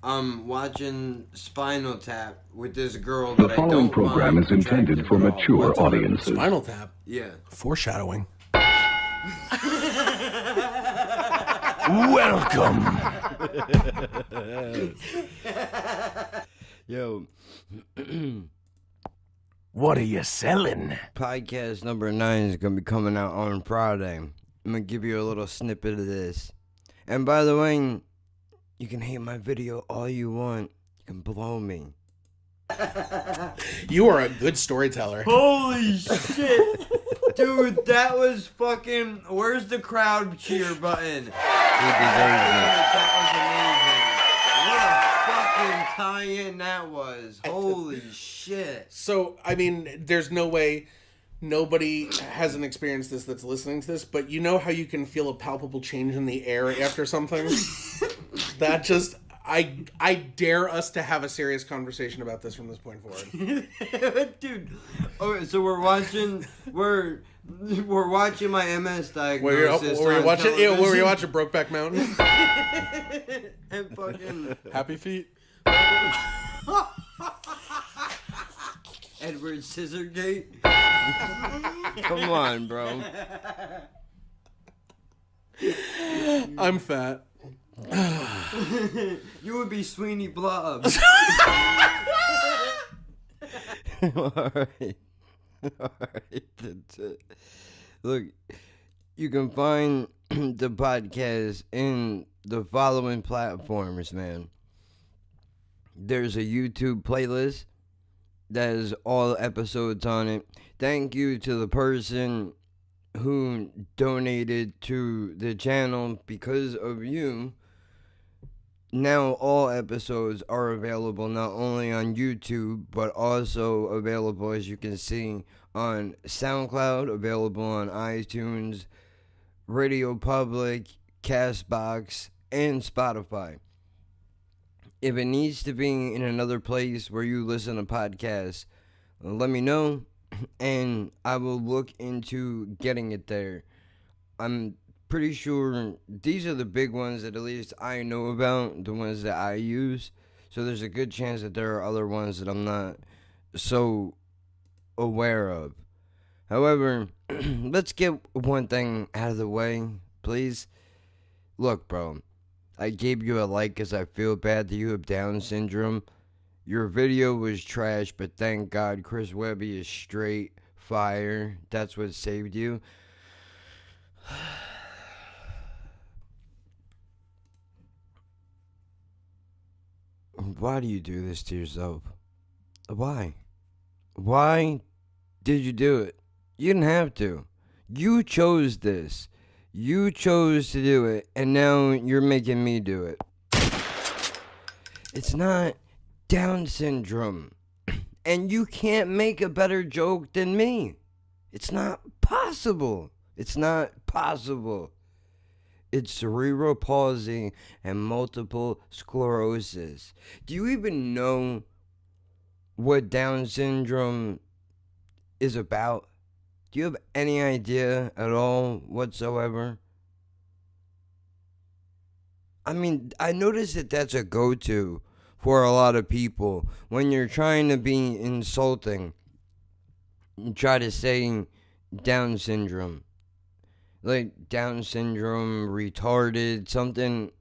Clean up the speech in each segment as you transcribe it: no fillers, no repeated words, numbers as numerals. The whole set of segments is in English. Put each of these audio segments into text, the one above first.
I'm watching Spinal Tap with this girl The that I following don't program find is intended attractive for at all mature whatsoever. audiences. Spinal Tap. Yeah. Foreshadowing. Welcome. Yo, What are you selling? podcast number 9 is going to be coming out on Friday. I'm going to give you a little snippet of this. And by the way, you can hate my video all you want. You can blow me. You are a good storyteller. Holy shit. Dude, that was fucking... Where's the crowd cheer button? He deserves it. That was amazing. What a fucking tie-in that was. Holy shit. So, I mean, there's no way nobody hasn't experienced this that's listening to this, but you know how you can feel a palpable change in the air after something? That just... I dare us to have a serious conversation about this from this point forward. Dude. Okay, so we're watching my MS diagnosis. Were you watching television. Brokeback Mountain? And fucking Happy Feet? Edward Scissorgate. Come on, bro. I'm fat. You would be Sweeney Blobs. Alright. That's it. Look, you can find the podcast in the following platforms, man. There's a YouTube playlist that has all episodes on it. Thank you to the person who donated to the channel. Because of you, now all episodes are available not only on YouTube, but also available, as you can see, on SoundCloud, available on iTunes, Radio Public, Castbox, and Spotify. If it needs to be in another place where you listen to podcasts, let me know, and I will look into getting it there. I'm pretty sure these are the big ones that at least I know about, the ones that I use. So there's a good chance that there are other ones that I'm not so aware of. However, let's get one thing out of the way, please. Look, bro, I gave you a like because I feel bad that you have Down syndrome. Your video was trash, but thank God Chris Webby is straight fire. That's what saved you. Why do you do this to yourself? Why? Why did you do it? You didn't have to. You chose this. You chose to do it, and now you're making me do it. It's not Down syndrome. And you can't make a better joke than me. It's not possible. It's not possible. It's cerebral palsy and multiple sclerosis. Do you even know what Down syndrome is about? Do you have any idea at all whatsoever? I mean, I noticed that that's a go-to for a lot of people. When you're trying to be insulting, you try to say Down syndrome. Like Down syndrome, retarded, something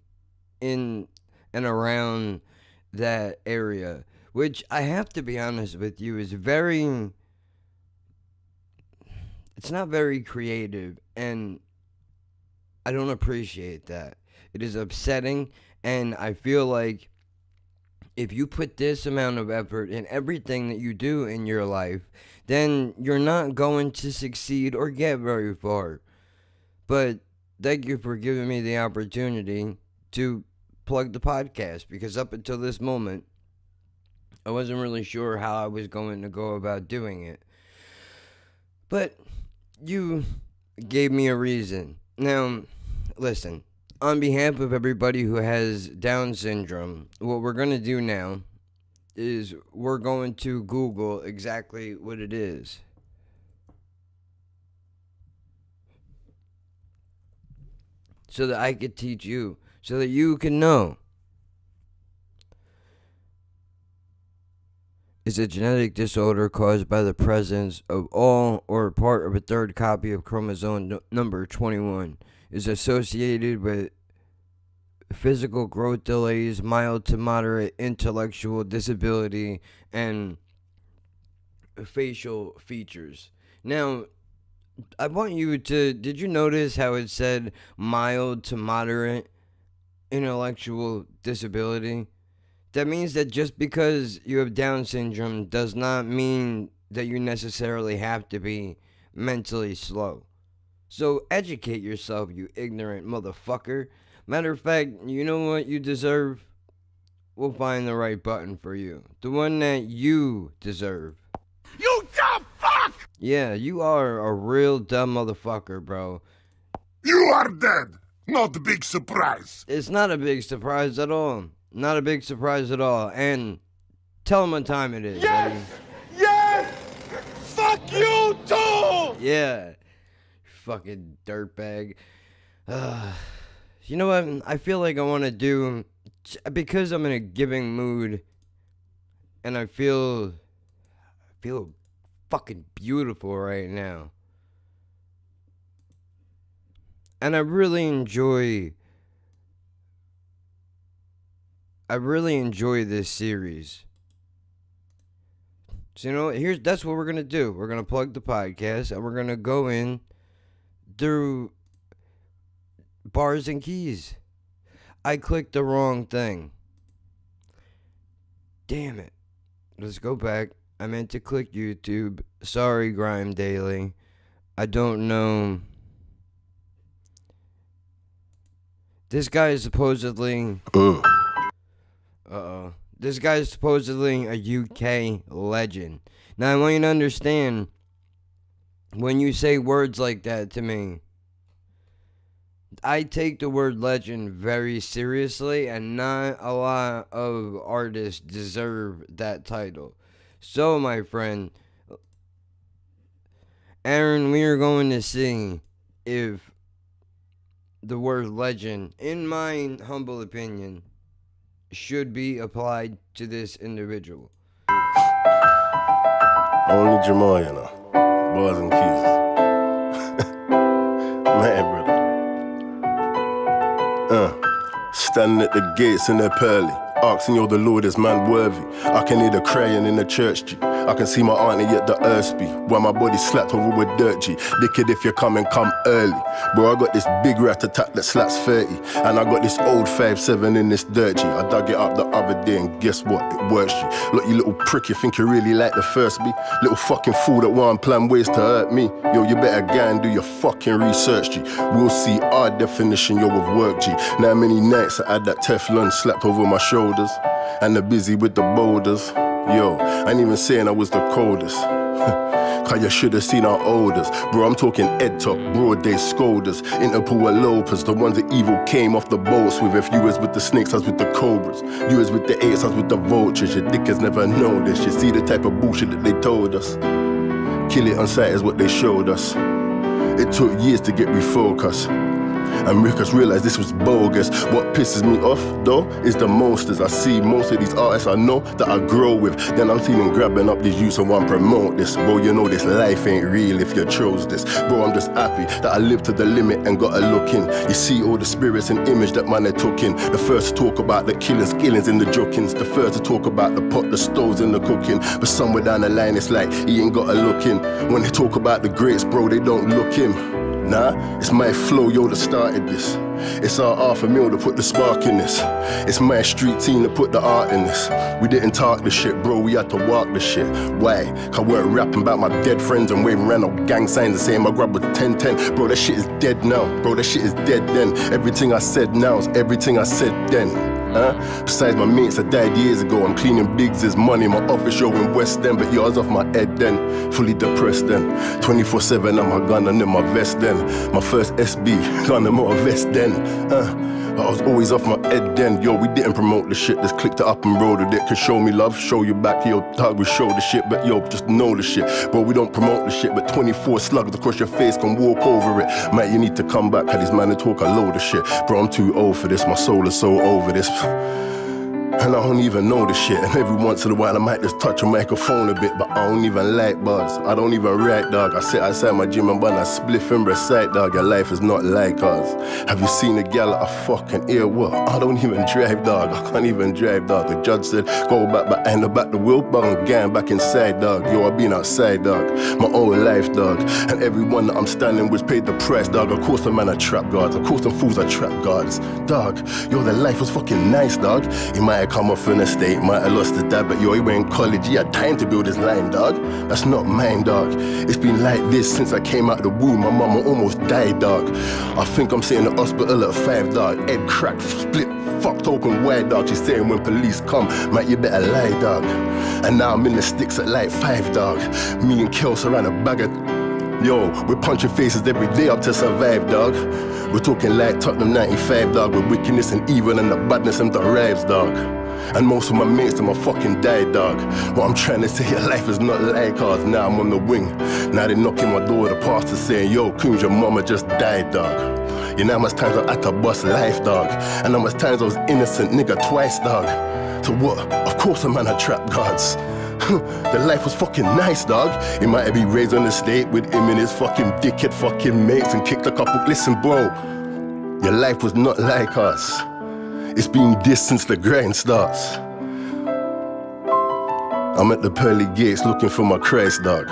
in and around that area. Which, I have to be honest with you, is very... It's not very creative, and I don't appreciate that. It is upsetting, and I feel like if you put this amount of effort in everything that you do in your life, then you're not going to succeed or get very far. But thank you for giving me the opportunity to plug the podcast, because up until this moment, I wasn't really sure how I was going to go about doing it. But you gave me a reason. Now, listen, on behalf of everybody who has Down syndrome, what we're going to do now is we're going to Google exactly what it is. So that I could teach you, so that you can know. is a genetic disorder caused by the presence of all or part of a third copy of chromosome number 21. Is associated with physical growth delays, mild to moderate intellectual disability, and facial features. Now, I want you to. Did you notice how it said mild to moderate intellectual disability? That means that just because you have Down syndrome does not mean that you necessarily have to be mentally slow. So educate yourself, you ignorant motherfucker. Matter of fact, you know what you deserve? We'll find the right button for you. The one that you deserve. You dumb fuck! Yeah, you are a real dumb motherfucker, bro. You are dead. Not a big surprise. It's not a big surprise at all. Not a big surprise at all. And tell them what time it is. Yes! Buddy. Yes! Fuck you too! Yeah. Fucking dirtbag. You know what? I feel like I want to do... Because I'm in a giving mood. And I feel fucking beautiful right now. And I really enjoy this series. So, you know, that's what we're going to do. We're going to plug the podcast and we're going to go in through Bars and Keys. I clicked the wrong thing. Damn it. Let's go back. I meant to click YouTube. Sorry, Grime Daily. I don't know. This guy is supposedly... Uh-oh. This guy is supposedly a UK legend. Now, I want you to understand, when you say words like that to me, I take the word legend very seriously, and not a lot of artists deserve that title. So, my friend, Aaron, we are going to see if the word legend, in my humble opinion, should be applied to this individual. Only Jamal, you know. Bars and Keys. Man, brother. Standing at the gates in their pearly, asking you're the Lord, is man worthy? I can hear the crying in the church, G. I can see my auntie at the Earthsby, while my body slapped over with dirt, G. Dickhead, if you come early. Bro, I got this big rat-a-tat that slaps 30, and I got this old 5.7 in this dirt, G. I dug it up the other day, and guess what? It works, G. Look, you little prick, you think you really like the first B? Little fucking fool that one plan ways to hurt me. Yo, you better go and do your fucking research, G. We'll see our definition, yo, of work, G. Now many nights I had that Teflon slapped over my shoulders, and they're busy with the boulders. Yo, I ain't even saying I was the coldest. Cause you should've seen our oldest. Bro, I'm talking Ed Top, Broad Day Scolders, Interpol Lopez, the ones that evil came off the boats with. If you was with the snakes, I was with the cobras. You was with the apes, I was with the vultures. Your dickers never know this. You see the type of bullshit that they told us. Kill it on sight is what they showed us. It took years to get refocused. And Rickers realized this was bogus. What pisses me off, though, is the most as I see most of these artists I know that I grow with. Then I'm seeing them grabbing up these youths and want to promote this. Bro, you know this life ain't real if you chose this. Bro, I'm just happy that I lived to the limit and got a look in. You see all the spirits and image that man they took in. The first to talk about the killings, killings in the jokings. The first to talk about the pot, the stoves and the cooking. But somewhere down the line it's like he ain't got a look in. When they talk about the greats, bro, they don't look him. Nah, it's my flow, yo, that started this. It's our $500,000 to put the spark in this. It's my street team that put the art in this. We didn't talk the shit, bro, we had to walk the shit. Why? Cause we weren't rapping about my dead friends and waving around no gang signs and saying my grab was 1010. Bro, that shit is dead now. Bro, that shit is dead then. Everything I said now is everything I said then. Besides my mates that died years ago, I'm cleaning Biggs' money. My office show in West End, but yours off my head then. Fully depressed then. 24/7, I'm my gun and in my vest then. My first SB, gun and my vest then. I was always off my head then. Yo, we didn't promote the shit, just clicked it up and rolled it. Could show me love, show you back. Yo, dog, we show the shit, but yo, just know the shit. Bro, we don't promote the shit, but 24 slugs across your face can walk over it. Mate, you need to come back, had these man to talk a load of shit. Bro, I'm too old for this, my soul is so over this. And I don't even know the shit. And every once in a while I might just touch a microphone a bit, but I don't even like bars. I don't even write, dog. I sit outside my gym and bun a spliff and recite, dog. Your life is not like ours. Have you seen a gal at a fucking ear? What? I don't even drive, dog. I can't even drive, dog. The judge said, go back behind the back the wheelbarrow and gang back inside, dog. Yo, I've been outside, dog. My whole life, dog. And everyone that I'm standing with paid the price, dog. Of course the man are trap guards. Of course the fools are trap guards. Dog, yo, the life was fucking nice, dog. He might have come off in a state, might have lost his dad, but yo, he went in college, he had time to build his line, dog. That's not mine, dog. It's been like this since I came out of the womb. My mama almost died, dog. I think I'm sitting in the hospital at 5, dog. Head cracked, split, fucked open wide, dog. She's saying when police come, mate, you better lie, dog. And now I'm in the sticks at like 5, dog. Me and Kels around a bag of... Yo, we're punching faces every day up to survive, dog. We're talking like Tottenham 95, dog. With wickedness and evil and the badness and the rives, dog. And most of my mates, them are fucking died, dog. What I'm trying to say, your life is not like ours. Now I'm on the wing. Now they knocking my door, the pastor saying, yo, Coons, your mama just died, dog. You know how much times I had to bust life, dog. And how much times I was innocent, nigga, twice, dog. So what? Of course a man had trap guards. The life was fucking nice, dog. He might have been raised on the state with him and his fucking dickhead fucking mates and kicked a couple. Listen, bro, your life was not like us. It's been this since the grind starts. I'm at the pearly gates looking for my Christ, dog.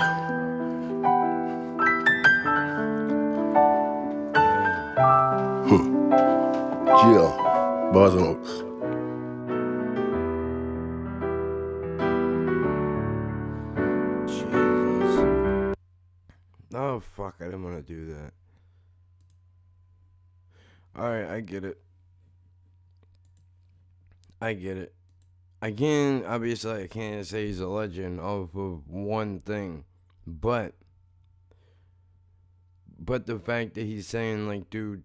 GL Bars and Keys. Oh, fuck, I didn't want to do that. Alright, I get it. Obviously, I can't say he's a legend off of one thing. But the fact that he's saying, like, dude,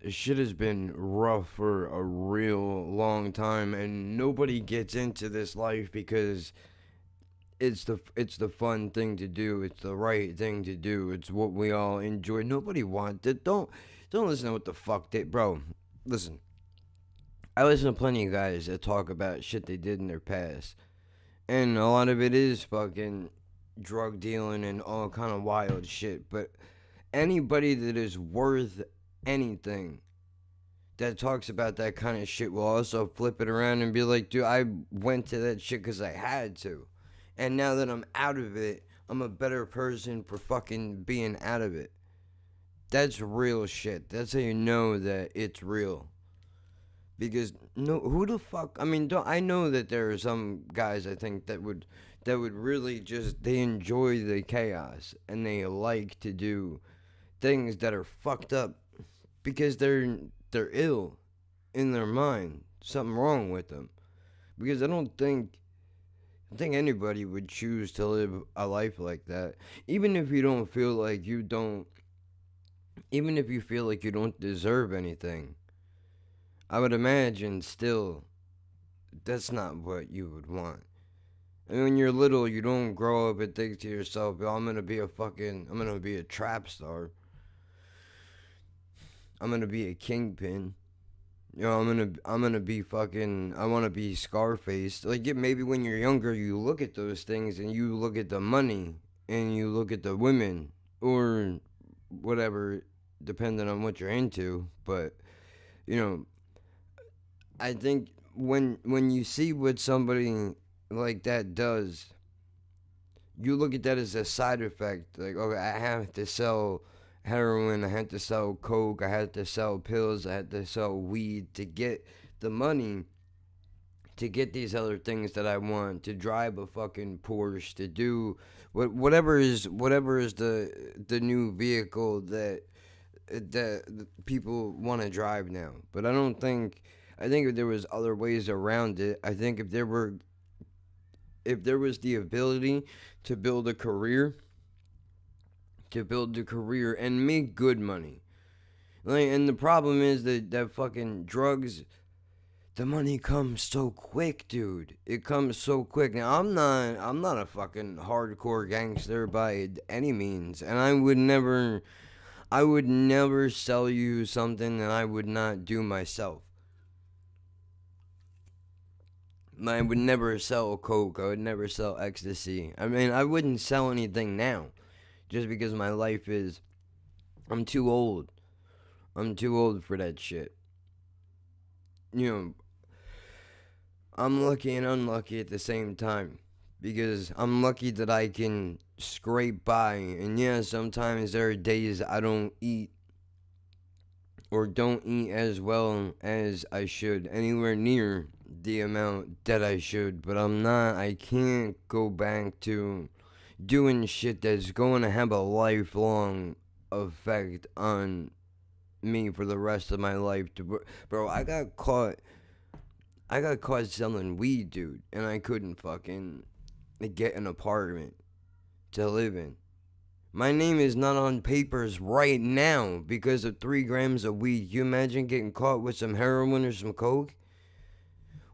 this shit has been rough for a real long time, and nobody gets into this life because it's the fun thing to do. It's the right thing to do. It's what we all enjoy. Nobody wants it. Don't listen to what the fuck they... Bro, listen. I listen to plenty of guys that talk about shit they did in their past. And a lot of it is fucking drug dealing and all kind of wild shit. But anybody that is worth anything that talks about that kind of shit will also flip it around and be like, dude, I went to that shit because I had to. And now that I'm out of it, I'm a better person for fucking being out of it. That's real shit. That's how you know that it's real. Because no, who the fuck? I mean, I know that there are some guys I think that would really just, they enjoy the chaos and they like to do things that are fucked up because they're ill in their mind. Something wrong with them. Because I don't think anybody would choose to live a life like that. Even if you don't feel like you don't, even if you feel like you don't deserve anything, I would imagine still that's not what you would want. And when you're little, you don't grow up and think to yourself, I'm gonna be a trap star. I'm gonna be a kingpin. You know, I'm gonna be fucking, I wanna be Scarface. Like, maybe when you're younger, you look at those things and you look at the money and you look at the women or whatever, depending on what you're into. But, you know, I think when you see what somebody like that does, you look at that as a side effect. Like, okay, I have to sell heroin, I had to sell coke, I had to sell pills, I had to sell weed to get the money to get these other things that I want, to drive a fucking Porsche, to do whatever is the new vehicle that people want to drive now. But I think if there was other ways around it, I think if there was the ability to build a career and make good money. Like, and the problem is that fucking drugs, the money comes so quick, dude. It comes so quick. Now, I'm not a fucking hardcore gangster by any means, and I would never sell you something that I would not do myself. I would never sell coke. I would never sell ecstasy. I mean, I wouldn't sell anything now, just because my life is. I'm too old. I'm too old for that shit. You know, I'm lucky and unlucky at the same time, because I'm lucky that I can scrape by, and yeah, sometimes there are days I don't eat or don't eat as well as I should, anywhere near the amount that I should, but I can't go back to doing shit that's going to have a lifelong effect on me for the rest of my life. Bro, I got caught selling weed, dude, and I couldn't fucking get an apartment to live in. My name is not on papers right now because of 3 grams of weed. You imagine getting caught with some heroin or some coke?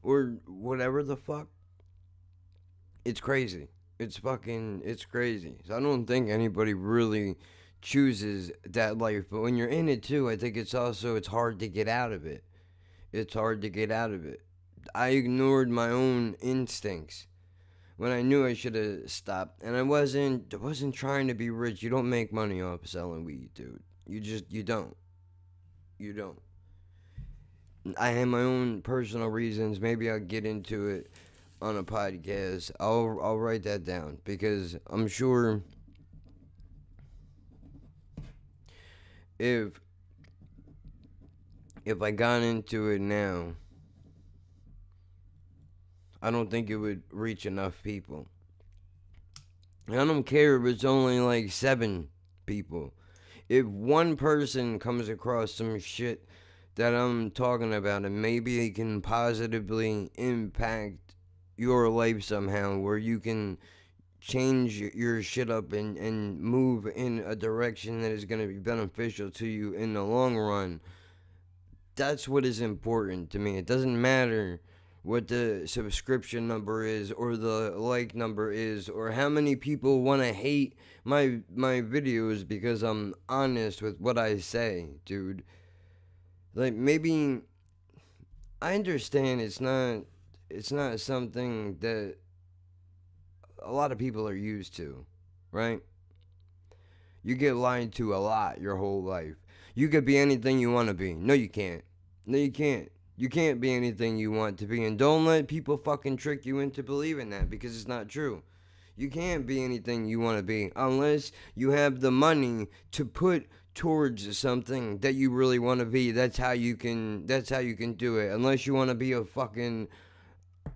Or whatever the fuck? It's crazy. It's crazy. So I don't think anybody really chooses that life. But when you're in it too, I think it's hard to get out of it. It's hard to get out of it. I ignored my own instincts when I knew I should have stopped. And I wasn't trying to be rich. You don't make money off selling weed, dude. You don't. You don't. I have my own personal reasons. Maybe I'll get into it on a podcast. I'll write that down, because I'm sure if I got into it now, I don't think it would reach enough people. And I don't care if it's only like 7 people. If one person comes across some shit that I'm talking about, and maybe it can positively impact your life somehow, where you can change your shit up and move in a direction that is going to be beneficial to you in the long run, that's what is important to me. It doesn't matter what the subscription number is, or the like number is, or how many people want to hate my videos because I'm honest with what I say, dude. Like, maybe I understand it's not something that a lot of people are used to, right? You get lied to a lot your whole life. You could be anything you want to be. No, you can't. No, you can't. You can't be anything you want to be, and don't let people fucking trick you into believing that, because it's not true. You can't be anything you want to be unless you have the money to put towards something that you really want to be. That's how you can do it. Unless you want to be a fucking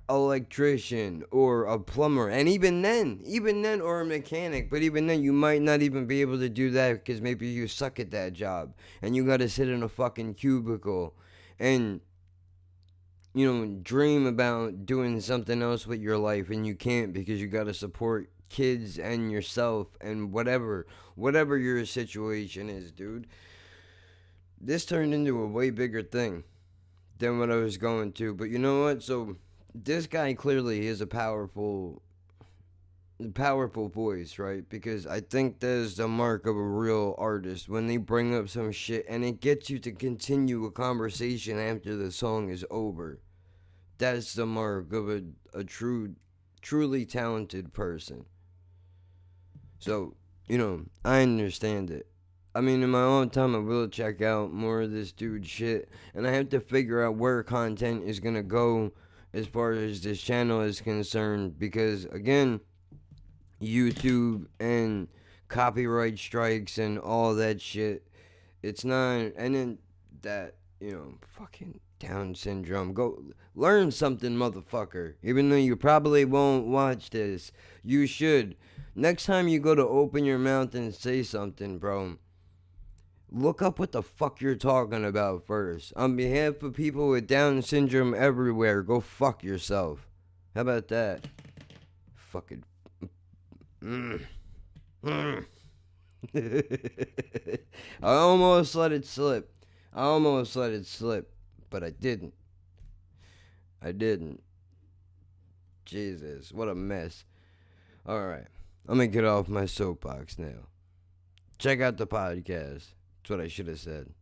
electrician or a plumber, and even then, or a mechanic, but even then you might not even be able to do that, because maybe you suck at that job and you got to sit in a fucking cubicle and dream about doing something else with your life, and you can't, because you got to support kids and yourself and whatever your situation is, dude. This turned into a way bigger thing than what I was going to, but you know what? So this guy clearly is a powerful voice, right? Because I think that's the mark of a real artist, when they bring up some shit and it gets you to continue a conversation after the song is over. That's the mark of a truly talented person. So, I understand it. I mean, in my own time, I will check out more of this dude's shit, and I have to figure out where content is gonna go as far as this channel is concerned, because, again, YouTube and copyright strikes and all that shit, it's not, and then that, fucking Down syndrome. Go learn something, motherfucker. Even though you probably won't watch this, you should. Next time you go to open your mouth and say something, bro, look up what the fuck you're talking about first. On behalf of people with Down syndrome everywhere, go fuck yourself. How about that? Fucking. I almost let it slip. But I didn't. Jesus, what a mess. Alright, I'm gonna get off my soapbox now. Check out the podcast. That's what I should have said.